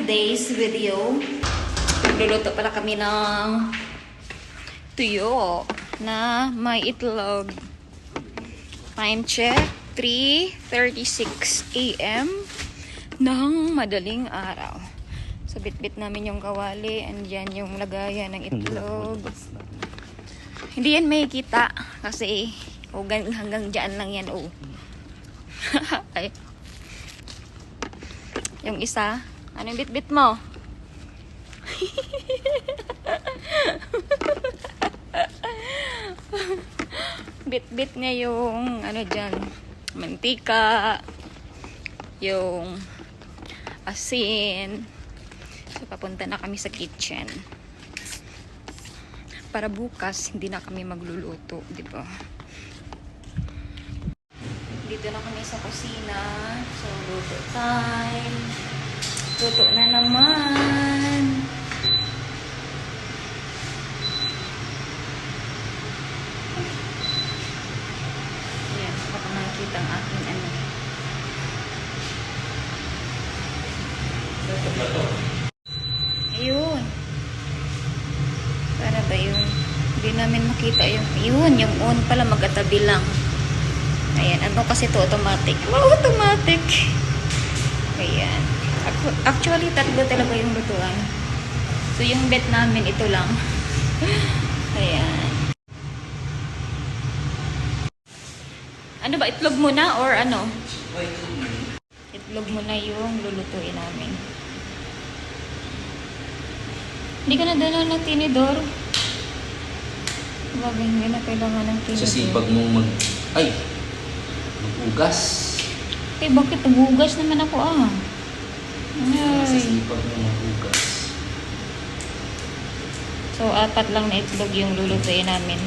today's video. Nagluluto pala kami ng tuyo na may itlog. Time check, 3:36 AM ng madaling araw. So, bit-bit namin yung kawali. Andyan yung lagayan ng itlog. Hindi yan may kita kasi hanggang dyan lang yan. Ay. Yung isa, ano yung bit-bit mo? Bit-bit niya yung ano dyan, mantika, yung asin. So, papunta na kami sa kitchen. Para bukas, hindi na kami magluluto, di ba? Dito na kami sa kusina. So, luto time. Luto na naman. Ayan, baka makikita ang aking ano. Luto. Ayun. Para ba yun? Hindi namin makita yung yung on pala magkatabi lang. Ayan, ano kasi ito automatic. Wow, automatic. Ayan. Actually, tatlo talaga yung lutuan. So, yung bet namin, ito lang. Ayan. Ano ba, itlog mo na or ano? Itlog mo na yung lulutuin namin. Hindi ka na dala ng tinidor. Bagay, hindi na kailangan ng tinidor. Sa sipag mong mag-ugas. Eh, bakit nag-ugas naman ako Sa sipag mong mag-ugas. So, 4 lang na itlog yung lulutuin namin.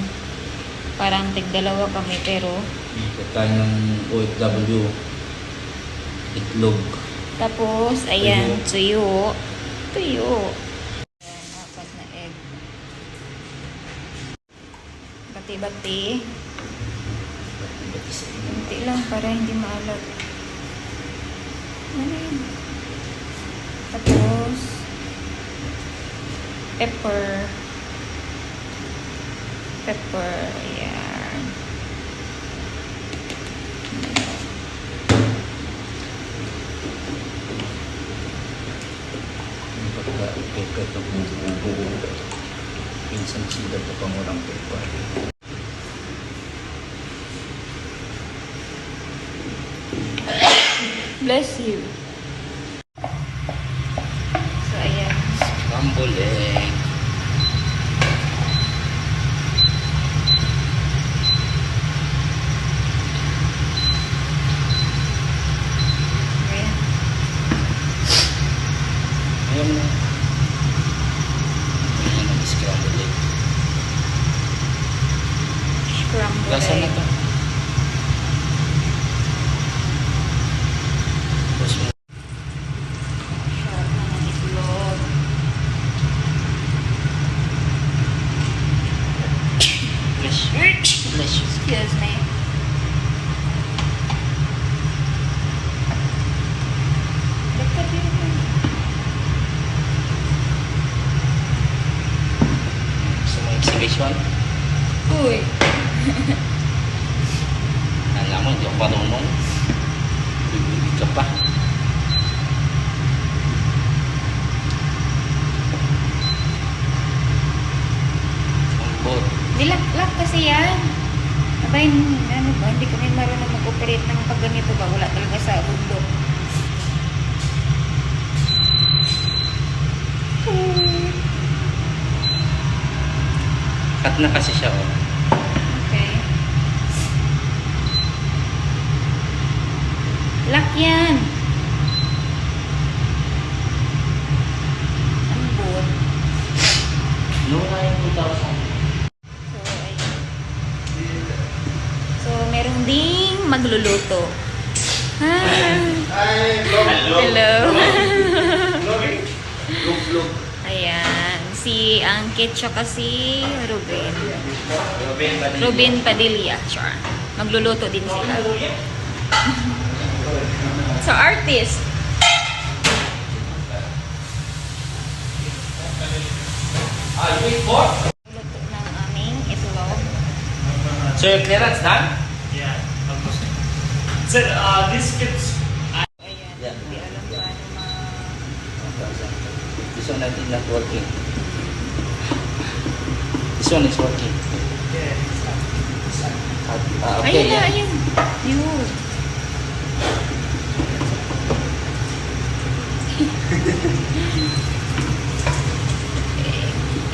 Parang tig-2 kami, pero Pagkain ng OFW, itlog. tapos, ayan, tuyo. Tuyo. Ayan, 4 na egg. Bati-bati. Kunti lang para hindi maalat. Ano yun? Tapos, pepper. Pepper, ayan. Pagka-pepper ito kung pinsan sila ito pangurang pepper. Bless you. So, ayan. Scrambled egg. Ayan. Ayan na. Ayan ang scrambled egg. Scrambled Lasa na egg. ito. Tapos mo. Sarap na ng itlog. Bless you. Bless you. Excuse me. Dapat yun. Gusto mo exhibition? Uy. Alam mo, hindi ako marunong. Bibili ka pa. Ang bot. Dilak-lak kasi yan. Abay, ano ba? Hindi kami marunong mag-operate ng pag ganito ba? Wala talaga sa ulo. Cut na kasi siya, oh. Okay. Lock yan. Ang bot. No, na yung 2,000. So, ayun. So, meron ding magluluto. Hi! Hello! Vlog. Ayan. Si Angkit tsaka si Ruben. Ruben Padilla. Sure. Magluluto din sila. So, artist. You eat more? Luto ng aming itlog. So your clearance done? Yeah, almost. Sir, this fits. Ayan, Yeah. hindi alam paano This one I think not working. This one is working. Yeah, Okay, Ayun na, yeah. ayun. Yun.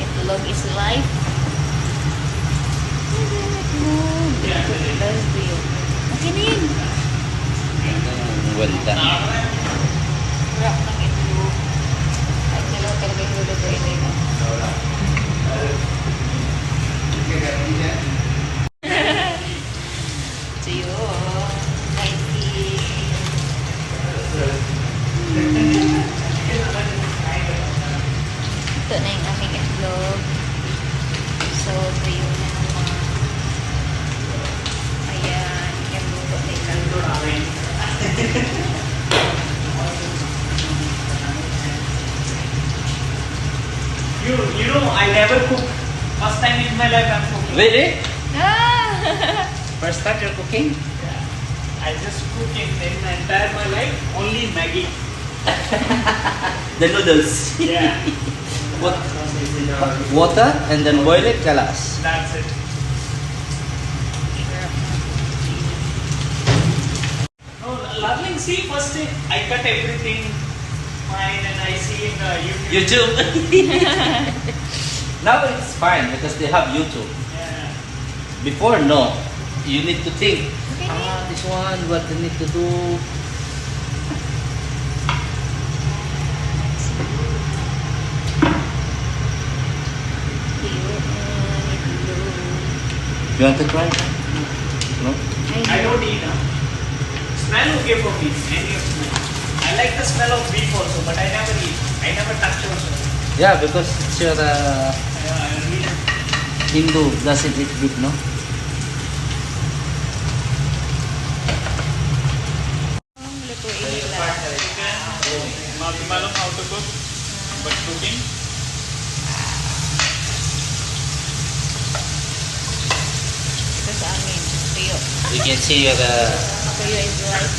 Itlog is life. Itlog. Let's do it. Okay na yun. Well done. Wrap ng itlog. Ay, dalawa talaga yung lulutuin nila. So yun. Lighting. Ito na yung aming itlog. So, ito yung mga ayan, yung luto nila. You know, I never cook. First time in my life I'm cooking. Really? Ah! First time you're cooking? I just cook in my entire my life only Maggie. The noodles. Yeah, What? Water and then boil it, kalas. that's it. No, Lovely, see first thing I cut everything fine and I see in YouTube. YouTube. Now it's fine because they have YouTube. Yeah. Before, no. You need to think. Okay na yun. This one, what you need to do. You want to try? No? I don't eat. Smell okay for me. Any of smell. I like the smell of beef also, but I never eat. I never touch also. Yeah, because it's your I really Hindu doesn't eat beef, no? Ang lutuin nila. Malam how to cook, but cooking. Ito sa amin. Tuyo. You can see your Tuyo is life.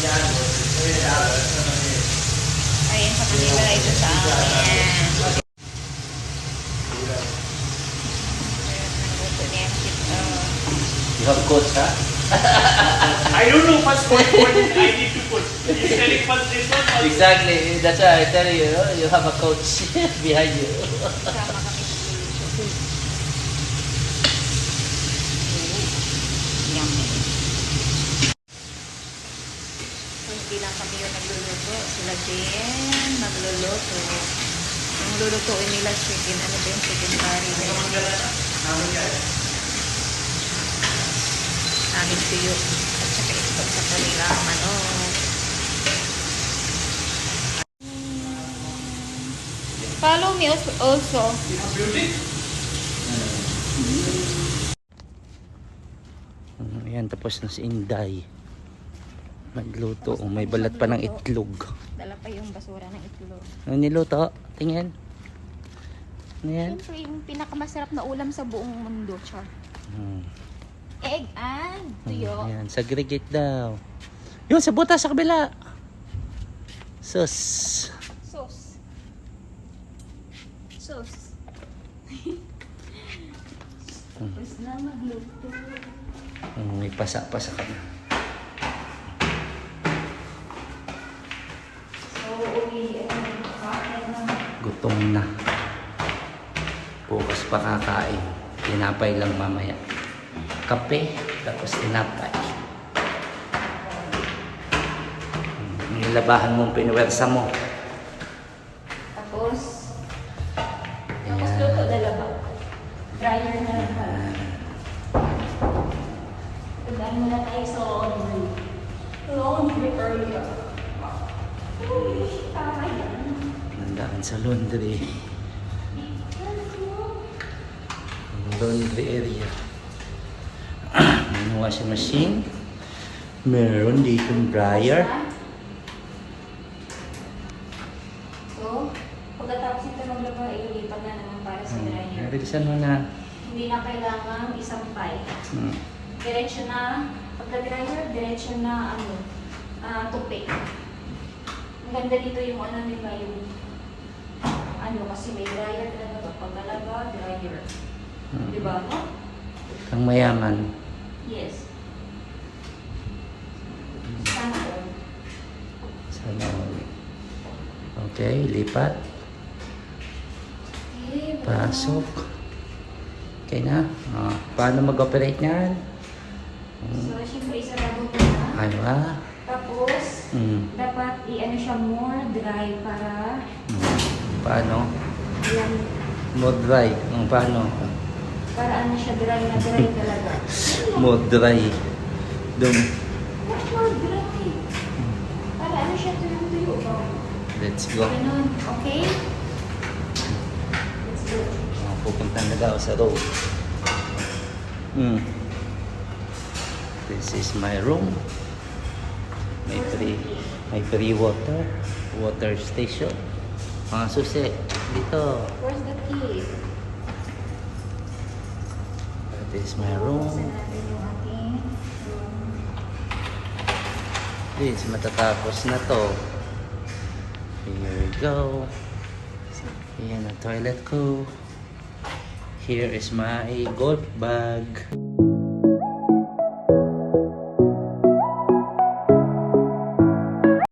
Ayan sa kanila, ito sa amin. Luto niya. you have coach, huh? I don't know first what I need to put. You telling first this one or Exactly. That's why I tell you, you have a coach behind you. Sama kami sa luto. Yummy. So, hindi lang kami yung nagluluto. Sila din nagluluto. Yung lulutuin nila chicken. Ano ba yung chicken curry? Aming tuyo. At saka ito sa kanila manok. Follow me also. beauty? Ayan, tapos na si Inday. Nagluto. Oh, may balat pa ng itlog. Dala pa yung basura ng itlog. Ano niluto? Tingin. Ano yan? Siyempre, yung pinakamasarap na ulam sa buong mundo, char. Egg and tuyo. Ayan, segregate daw. Yun, sa butas sa kabila. Sus. Sauce. Sauce. Tapos na magluto. May pasa-pasa ka na. So, uwi na. Gutom na. Bukas pa kakain. Tinapay lang mamaya. Kape, tapos tinapay. Nilabahan mong pinuwersa mo. Tapos luto dalawa. Dryer na lang pala. Tandaan mo na tayo sa laundry. Laundry area. Uy, tama yan. Nandaan sa laundry. Laundry area. May washing machine. Meron ditong dryer. So, pagkatapos ito maglaba, ililipat na naman para sa dryer. Very buksan mo na. Hindi na kailangang isampay. Hmm. Diretso na, pagka-dryer, diretso na tupi. Ang ganda dito yung nila yung kasi may dryer talaga pag talaga, dryer. Hmm. Diba, no? Ang mayaman. Yes. Sana all. Sana all. Okay, lipat. Okay, Pasok. Okay na. Paano mag-operate niyan? So, syempre, isarado mo na. Ano ba? Tapos, dapat siya more dry para Paano? yan, More dry. Paano? para siya dry na dry talaga. More dry. Dum. What more dry? Para siya tuyo-tuyo ba? Let's go. Ganun, okay? Let's go. Pupunta na daw sa road. This is my room. May free water station. Mga susi, dito. Where's the key? That is my room. Buksan natin yung ating room. Please, matatapos na to. Here we go. Ayan ang toilet ko. Here is my golf bag.